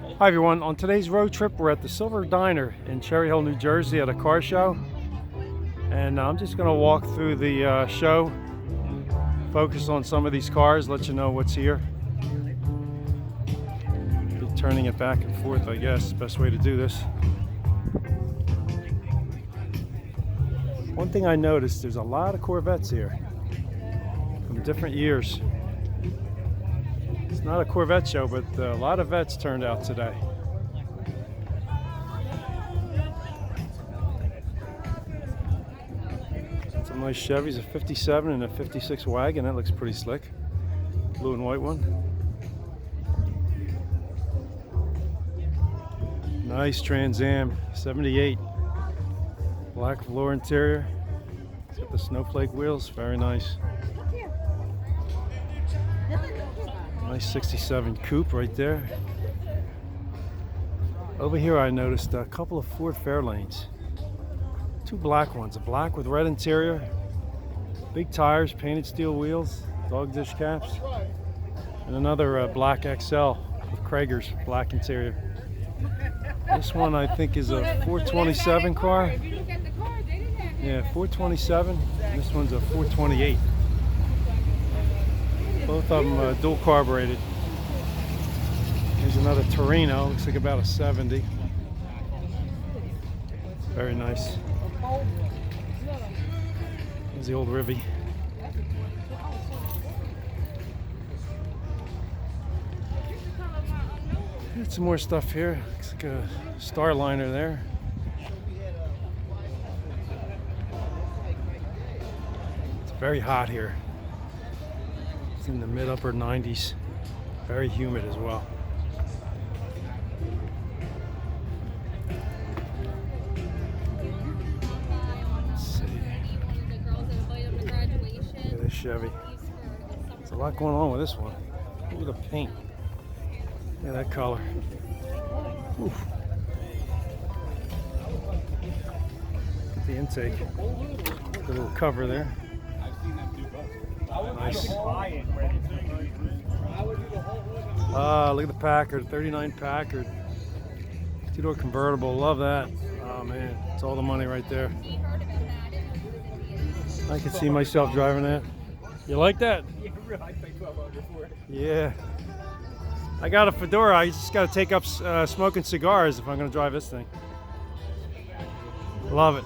Hi everyone, on today's road trip we're at the Silver Diner in Cherry Hill, New Jersey at a car show. And I'm just going to walk through the show, focus on some of these cars, let you know what's here. Be turning it back and forth, I guess, best way to do this. One thing I noticed, there's a lot of Corvettes here from different years. It's not a Corvette show, but a lot of vets turned out today. Some nice Chevys, a 57 and a 56 wagon. That looks pretty slick. Blue and white one. Nice Trans Am, 78. Black velour interior. It's got the snowflake wheels, very nice. Nice 67 coupe right there. Over here I noticed a couple of Ford Fairlanes. Two black ones, a black with red interior, big tires, painted steel wheels, dog dish caps, and another black XL with Kragers, black interior. This one I think is a 427 car. Yeah, 427. This one's a 428. Both of them dual carbureted. Here's another Torino, looks like about a 70. Very nice. Here's the old Rivy. Got some more stuff here. Looks like a Starliner there. It's very hot here. It's in the mid-upper 90s. Very humid as well. Let's see. Look at this Chevy. There's a lot going on with this one. Look at the paint. Look at that color. Oof. Look at the intake. Got a little cover there. Nice. Look at the Packard, 39 Packard. Two-door convertible, love that. Oh man, it's all the money right there. I could see myself driving that. You like that? Yeah. I got a Fedora, I just got to take up smoking cigars if I'm going to drive this thing. Love it.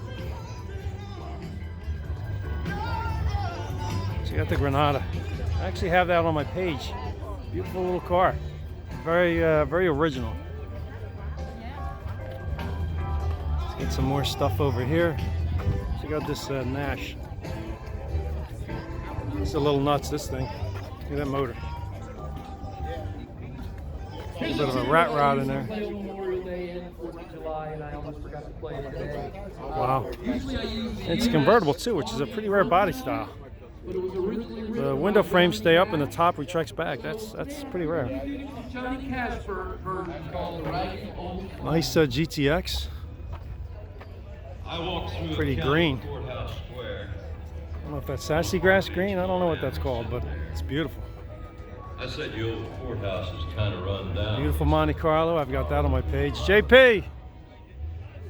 So you got the Granada. I actually have that on my page. Beautiful little car. Very, very original. Let's get some more stuff over here. Check out this Nash. It's a little nuts, this thing. Look at that motor. A little bit of a rat rod in there. Wow. It's convertible too, which is a pretty rare body style. The window frames stay up and the top retracts back. That's pretty rare. Nice GTX. Pretty green. I don't know if that's sassy grass green. I don't know what that's called, but it's beautiful. I said the old courthouse is kind of run down. Beautiful Monte Carlo. I've got that on my page. JP,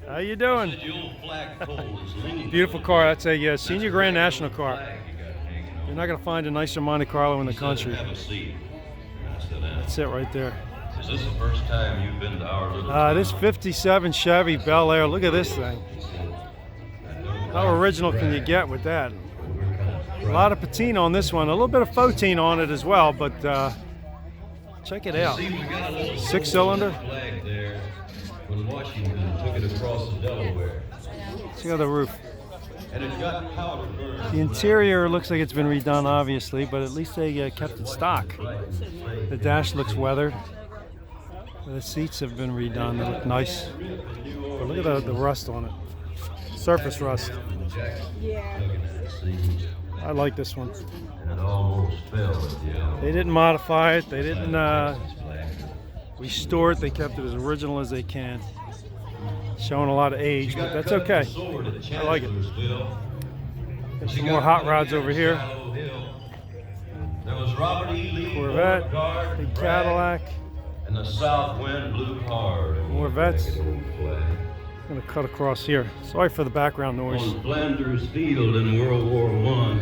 how you doing? Beautiful car. That's a senior Grand National car. You're not going to find a nicer Monte Carlo in the country. That's it right there. Is this the first time you've been to our little this 57 Chevy Bel Air. Look at this thing. How original can you get with that? A lot of patina on this one. A little bit of Fotine on it as well, but check it out. 6-cylinder. See how the roof. The interior looks like it's been redone, obviously, but at least they kept it stock. The dash looks weathered. The seats have been redone. They look nice. But look at the rust on it. Surface rust. I like this one. They didn't modify it. They didn't restore it. They kept it as original as they can. Showing a lot of age, but that's okay. I like it. There's some more hot rods over here. Corvette, big Cadillac. and the south wind blew hard on More the vets. ragged old flag. I'm gonna cut across here. Sorry for the background noise. On Flanders Field in World War I,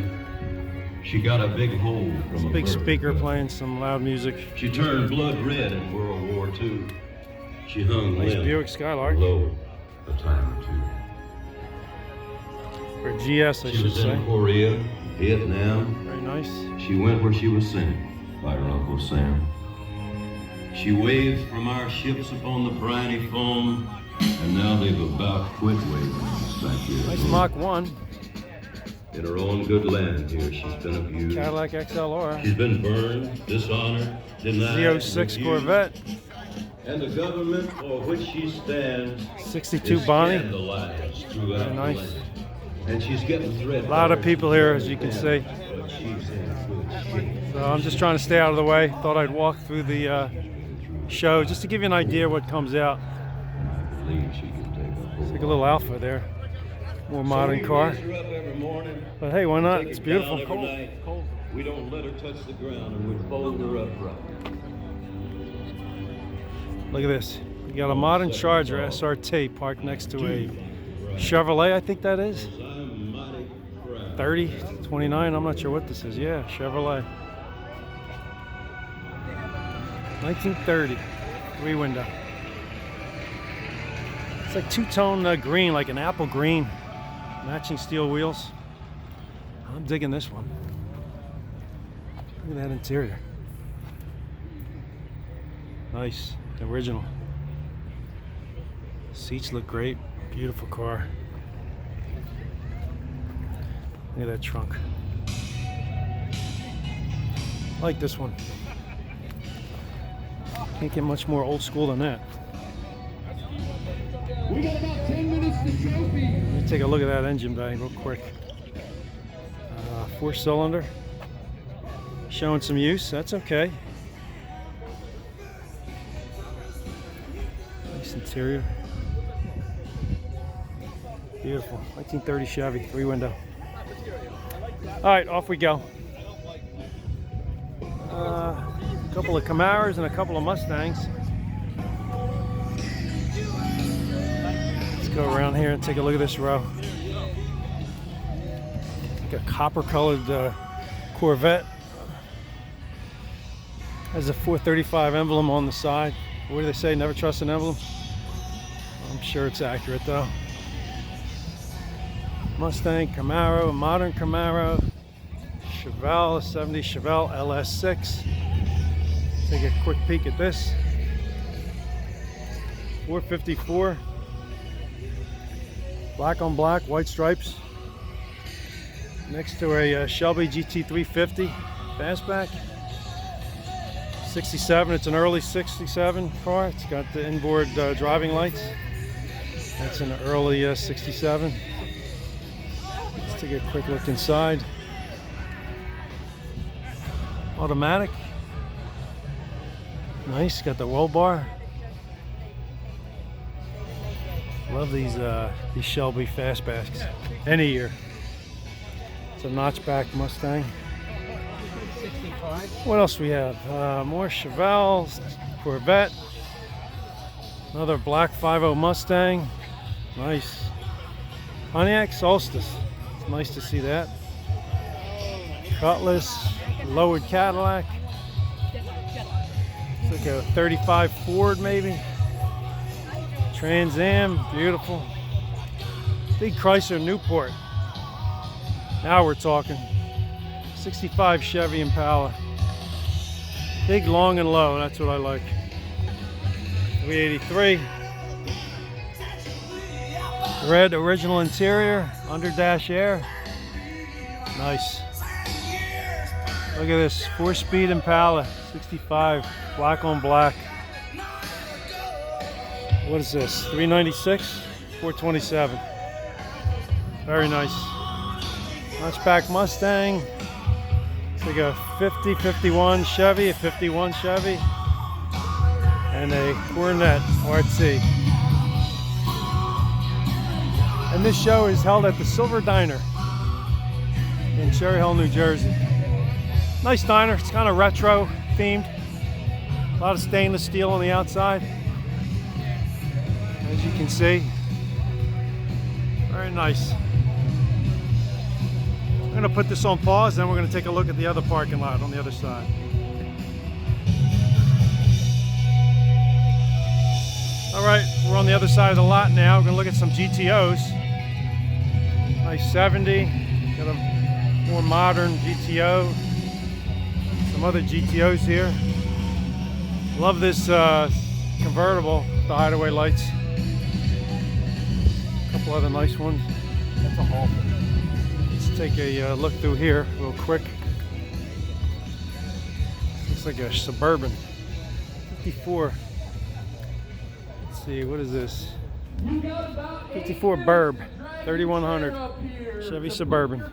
she got a big hole from a Big bird speaker gun. playing some loud music. She turned blood red in World War II. She hung Nice limp Buick Skylark. low a time or two. Or GS, I She should was say. in Korea, Vietnam. Very nice. She went where she was sent by her Uncle Sam. She waved from our ships upon the briny foam, and now they've about quit waving back here. Nice Mach 1. In her own good land here, she's been abused. Cadillac XLR. She's been burned, dishonored, denied, Z06 refused. Corvette. And the government for which she stands 62 is Bonnie. scandalized throughout Very nice. the land. And she's getting threatened. A lot of people here, as you can see. But she's in good shape. So I'm just trying to stay out of the way. Thought I'd walk through the show just to give you an idea what comes out. Believe she can take a It's like a little Alpha there. More modern car. Raise her up every morning, But hey, why not? take It's her beautiful. down every night. We don't let her touch the ground, and we fold her up right. Look at this. You got a modern Charger SRT parked next to a Chevrolet, I think that is. I'm mighty proud. 30, 29, I'm not sure what this is. Yeah, Chevrolet. 1930, 3-window. It's like two-tone green, like an apple green. Matching steel wheels. I'm digging this one. Look at that interior. Nice, original. Seats look great. Beautiful car. Look at that trunk. I like this one. Can't get much more old school than that. We got about 10 minutes to trophy. Let me take a look at that engine bay real quick. 4-cylinder. Showing some use. That's okay. Nice interior. Beautiful. 1930 Chevy, 3-window. All right, off we go. A couple of Camaros and a couple of Mustangs. Let's go around here and take a look at this row. Like a copper-colored Corvette. Has a 435 emblem on the side. What do they say? Never trust an emblem. I'm sure it's accurate though. Mustang, Camaro, a modern Camaro, Chevelle, a 70 Chevelle LS6. Take a quick peek at this. 454. Black on black, white stripes. Next to a Shelby GT350 fastback. 67, it's an early 67 car. It's got the inboard driving lights. That's an early 67. Let's take a quick look inside. Automatic. Nice, got the roll bar. Love these Shelby fastbacks. Any year. It's a notchback Mustang. What else we have? More Chevelles, Corvette. Another black 5.0 Mustang. Nice. Pontiac Solstice. It's nice to see that. Cutlass, lowered Cadillac. It's like a 35 Ford maybe. Trans Am, beautiful. Big Chrysler Newport. Now we're talking. 65 Chevy Impala. Big, long, and low. That's what I like. 383. Red original interior, under dash air. Nice. Look at this 4-speed Impala, 65, black on black. What is this? 396, 427. Very nice. Notchback Mustang. It's like a 50, 51 Chevy, a 51 Chevy, and a Coronet RT. And this show is held at the Silver Diner in Cherry Hill, New Jersey. Nice diner. It's kind of retro themed. A lot of stainless steel on the outside, as you can see. Very nice. I'm going to put this on pause, then we're going to take a look at the other parking lot on the other side. All right, we're on the other side of the lot now. We're going to look at some GTOs. Nice 70, got a more modern GTO. Some other GTOs here. Love this convertible, the hideaway lights. A couple other nice ones. That's a haul. Let's take a look through here real quick. Looks like a Suburban 54. Let's see, what is this? 54 Burb, 3100 Chevy Suburban.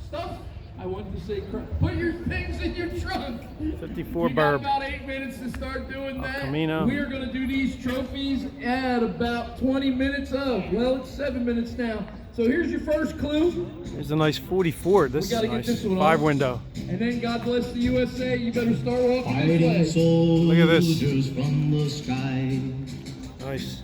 Stuff. I wanted to say, put your things in your trunk. 54 We got Burb. about 8 minutes to start doing that. Camino. We are going to do these trophies at about 20 minutes of. Well, it's 7 minutes now. So here's your first clue. There's a nice 44. This is gotta get nice. this one 5 on. window. And then God bless the USA. You better start walking Fighting this way. Look at this. soldiers from the sky, Nice.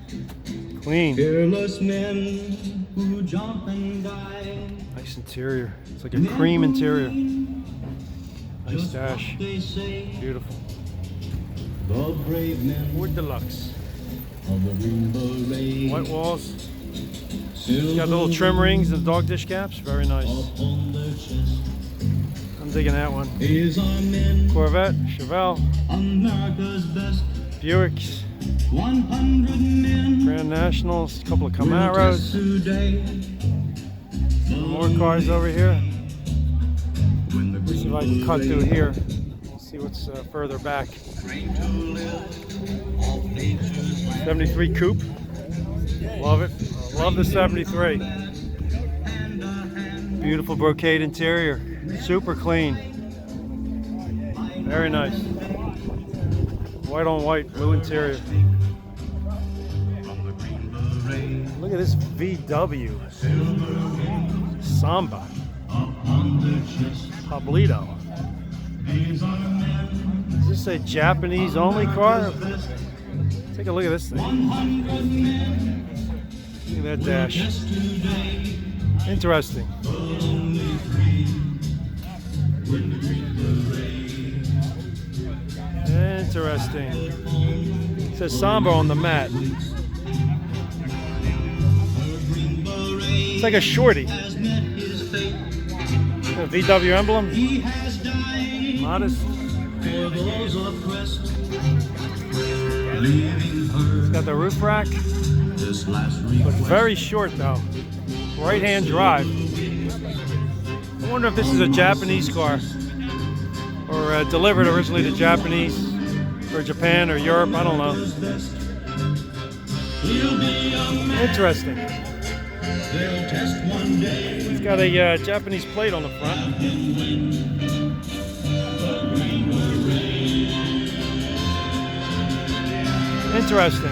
Clean. fearless men who jump and die. Nice interior. It's like a cream interior. Nice Just dash. what they say, Beautiful. the brave men Ford Deluxe. of the Green Beret. White walls. It's got little trim rings and dog dish caps. Very nice. Upon their chest I'm digging that one. is our men, Corvette, Chevelle, America's best. Buicks, 100 men Grand Nationals, a couple of will test Camaros. today. More cars over here. When the See if I can cut through here. See what's further back. 73 Coupe. Love it. Love the 73. Beautiful brocade interior. Super clean. Very nice. White on white, blue interior. Look at this VW. Samba. Pablito. Is this a Japanese only car? Take a look at this thing. Look at that dash. Interesting. Interesting. It says Samba on the mat. It's like a shorty. A VW emblem. Modest. It's got the roof rack. Looks very short though. Right-hand drive. I wonder if this is a Japanese car or delivered originally to Japanese or Japan or Europe. I don't know. Interesting. It's got a Japanese plate on the front. Interesting.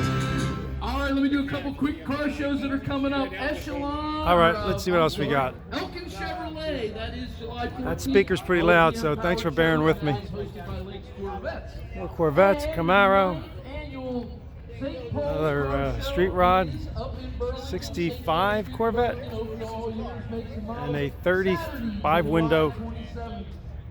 All right, let me do a couple quick car shows that are coming up. Echelon. All right, let's see what else we got. Elkin Chevrolet. That is July 14th. That speaker's pretty loud, so thanks for bearing with me. Hosted by Lakes Corvettes. More Corvettes, Camaro, Annual St. Paul another Car Show street rod, is up in Burlington. 65 Corvette, Over all years, makes and models. and a 35 window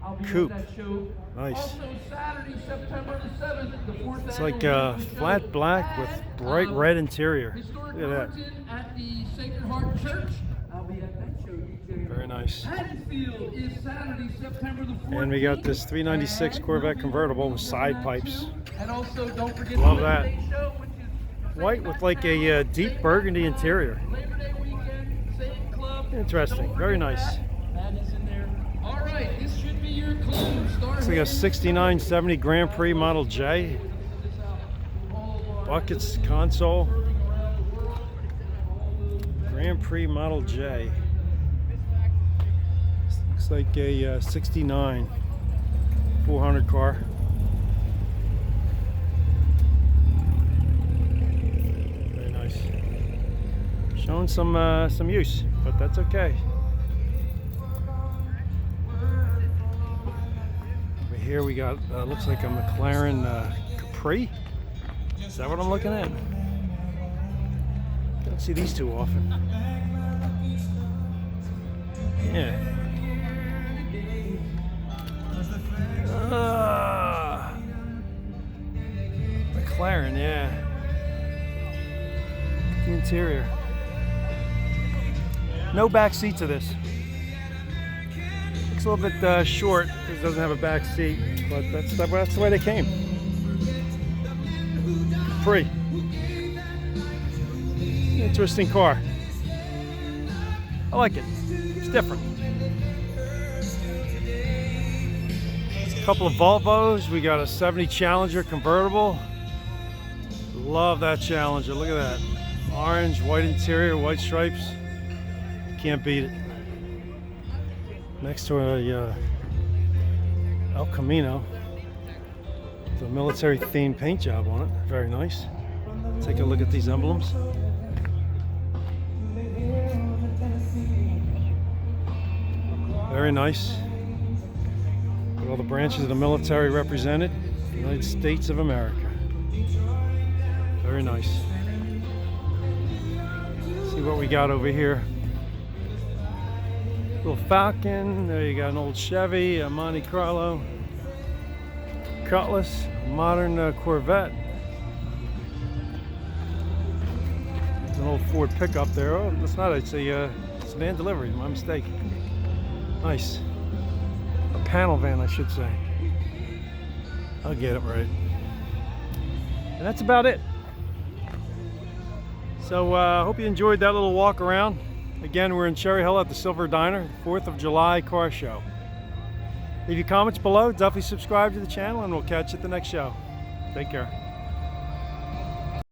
I'll be at coupe. that show. Nice. Also Saturday, September the 7th, the 4th It's like annual flat black with bright red interior. Historic Look at that. Burlington at the Sacred Heart Church. I'll be at that show, DJ. Very nice. Haddonfield is Saturday, September the 14th. And we got this 396 Corvette convertible with side pipes. And also, don't forget Love the that. Labor Day show, which is White with like a deep burgundy interior. Labor Day weekend, same club. Interesting. Don't Very forget nice. That is in there. All right, this should be your clue. It's like a 6970 Grand Prix Model J. Buckets console. Grand Prix Model J. Looks like a 69 400 car. Very nice. Showing some use, but that's okay. Over here we got looks like a McLaren Capri? Is that what I'm looking at? Don't see these too often. Yeah. McLaren, yeah. The interior. No back seat to this. Looks a little bit short because it doesn't have a back seat, but that's the way they came. Free. Interesting car. I like it. It's different. A couple of Volvos. We got a 70 Challenger convertible. Love that Challenger. Look at that. Orange, white interior, white stripes. Can't beat it. Next to a El Camino. The military themed paint job on it. Very nice. Take a look at these emblems. Very nice. With all the branches of the military represented. United States of America. Very nice. See what we got over here. Little Falcon. There you got an old Chevy, a Monte Carlo, Cutlass, a modern Corvette. There's an old Ford pickup there. Oh, that's not. It's a sedan delivery. My mistake. Nice. A panel van, I should say. I'll get it right. And that's about it. So I hope you enjoyed that little walk around. Again, we're in Cherry Hill at the Silver Diner, 4th of July car show. Leave your comments below, definitely subscribe to the channel, and we'll catch you at the next show. Take care.